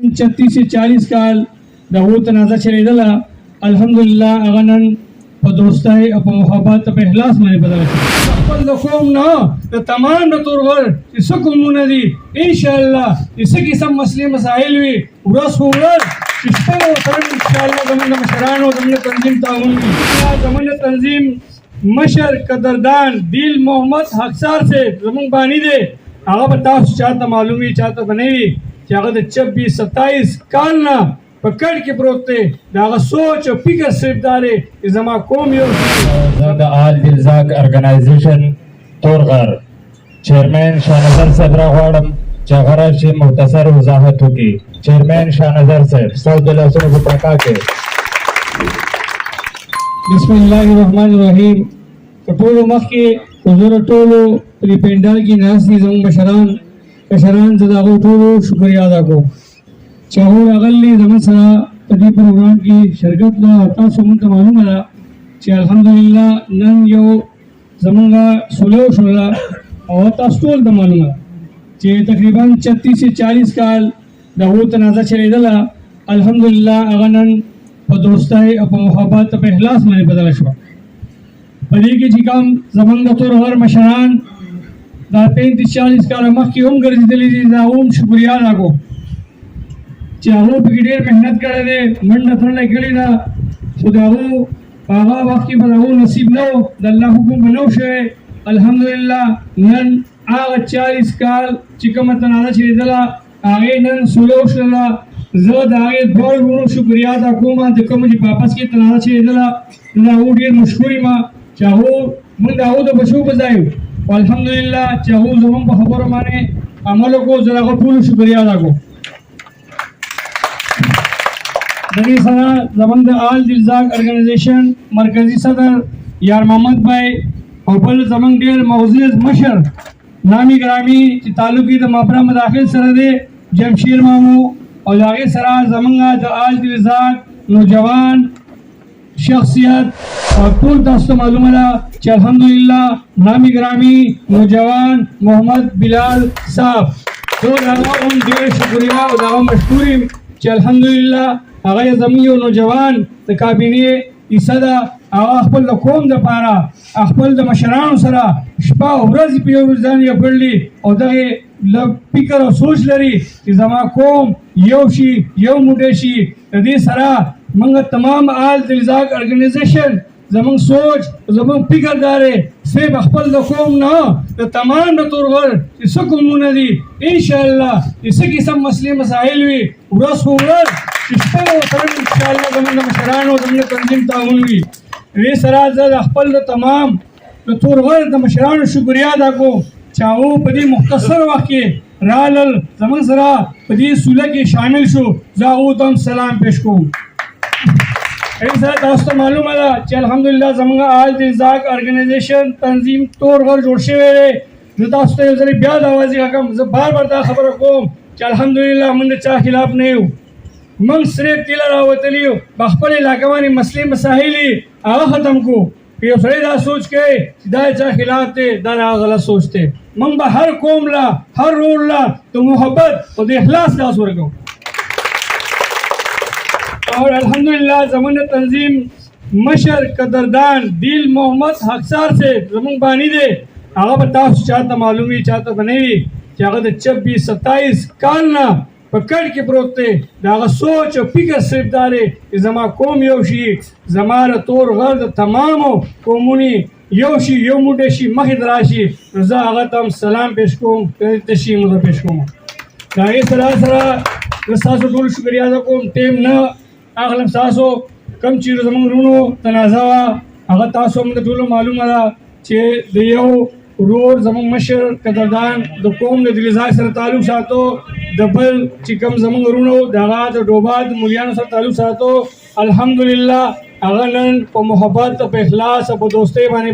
36 से 40 काल د هو تنازع چلیدله الحمدلله هغه نن په دوستۍ او په محبت او په اخلاص باندې بدله شوه. خپل د قوم نه د تمام د تورغر چې څه قومونه دي انشاءالله چې څه قسم مسلې مسایل وي ورځ خو ورځ چې شپه به ورسره انشاءالله زموږ د مشرانو زموږ د تنظیم تعاون وي. زموږ د تنظیم مشر قدردان دیل محمد حقسار صاحب زموږ بانی دی هغه به تاسو چاته معلوم وي چاته به نه وي چې هغه د 26-27 کال نه په کډ کې پروت دی د هغه سوچ او فکر صرف دا دی چې زما قوم یو زه د آل دلزاق ارګنایزیشن تورغر چیرمین شاهنظر صاحب راغواړم چې هغه راشي مختصر وضاحت وکړي. چیرمین شاهنظر صاحب ستاسو د لاسونو په پړکا کې. بسم الله الرحمن الرحیم. په ټولو مخکې حضور ټولو پرې پینډال کې ناست دي زموږ مشران زه د هغو ټولو شکریه ادا کوم چې هغوی راغلي زموږ سره په دې پروګرام کې شرکت ده. تاسو موږ ته معلومه ده چې الحمدلله نن یو زموږ سوله وشوله او تاسو ټول ته معلومه ده چې تقریبا 36 سے 40 کال د هغو تنازع چلیدله الحمدلله هغه نن په دوستۍ او په محبت او په اخلاص باندې بدله شوه. په دې کې چې کوم زموږ د تورغر مشران دا 35-40 کاله مخکې هم ګرځېدلي دي دا هم شکریه ادا کوم چې هغو پکې ډېر محنت کړی دی منډه ترنه کړې ده خو د هغو په هغه وخت کې به د هغو نصیب نه و د الله حکم به نه و شوی. الحمدلله نن هغه 40 کال چې کومه تنازع چلېدله هغې نن سوله وشوله. زه د هغې دواړو وروڼو شکریه ادا کوم د کومه چې په آپس کې تنازع چلېدله د هغو ډېر مشکور یم چې هغو موږ د هغو د بچو په ځای یو الحمدلله چې هغو زموږ په خبرو باندې عمل وکړو. زه د هغو ټولو شکریه ادا کوم. د دې سره زموږ د آل دلزاق ارګنایزیشن مرکزي صدر یار محمد بھائی او بل زموږ ډېر معزز مشر نامی ګرامي چې تعلق یې د ماپرا مداخل سره دی جمشید مامو او د هغې سره زموږ د آل دلزاق نوجوان شخصیت اور ټول تاسو ته معلومه ده چې الحمدلله نامی ګرامي نوجوان محمد بلال صاحب ټول هغه هم ډېر شکریه او د هغه مشکور یم چې الحمدلله هغه زموږ یو نوجوان د کابینې حصه ده هغه خپل د قوم دپاره خپل د مشرانو سره شپه او ورځ په یو ځان یو کړلي او دغې فکر او سوچ لري چې زما قوم یو شي یو موټی شي. د دې سره موږ تمام آل دلزاق ارګنایزیشن زموږ سوچ زموږ فکر دا دی صرف خپل د قوم نه د تمام د تورغر چې څه قومونه دي انشاءالله چې څه قسم مسلې مسایل وي ورځ خو ورځ چې شپه به ورسره انشاءالله زموږ د مشرانو زموږ د تنظیم تعاون وي. دې سره زه د خپل د تمام د تورغر د مشرانو شکریه ادا کوم چې هغو په دې مختصر وخت کې رالل زموږ سره په دې سوله کې شامل شو. زه هغو ته هم سلام پیش کوم. دې سره تاسو ته معلومه ده چې الحمدلله زموږ آل دلزاق ارګنایزیشن تنظیم تورغر جوړ شوی دی. زه تاسو ته یو ځلې بیا د اوازې کوم زه بار دا خبره کوم چې الحمدلله موږ د چا خلاف نه یو. موږ صرف تیله راوتلي یو په خپل علاقه باندې مسلې مسایل یې هغه ختم کړو. که یو سړی دا سوچ کوي چې دا د چا خلاف دی دا د هغه غلط سوچ دی. موږ به هر قوم له هر رول له د محبت او د اخلاص لاس ورکوو. اور الحمدلله زموږ د تنظیم مشر قدردان دیل محمد حقسار صاحب زموږ بانی دی هغه به تاسو چاته معلوم وي چاته به نه وي چې هغه د 26-27 کال نه په کډ کې پروت دی د هغه سوچ او فکر صرف دا دی چې زما قوم یو شي زما د تورغر د تمامو قومونو یو شي یو موټی شي مخې ته راشي. نو زه هغه ته هم سلام پیش کوم تشریف مو پیش کوم. د هغې سره زه ستاسو ټولو شکریه ادا کوم. ټیم نه اخلم ستاسو کوم چې زموږ وروڼو تنازع وه هغه تاسو هم د ټولو معلومه ده چې د یو ورور زموږ مشر قدردان د قوم د دلزاق سره تعلق ساتو د بل چې کوم زموږ وروڼو د هغه د ډوبا د مولیانو سره تعلق ساتو. الحمدلله هغه نن په محبت او په اخلاص او په دوستۍ باندې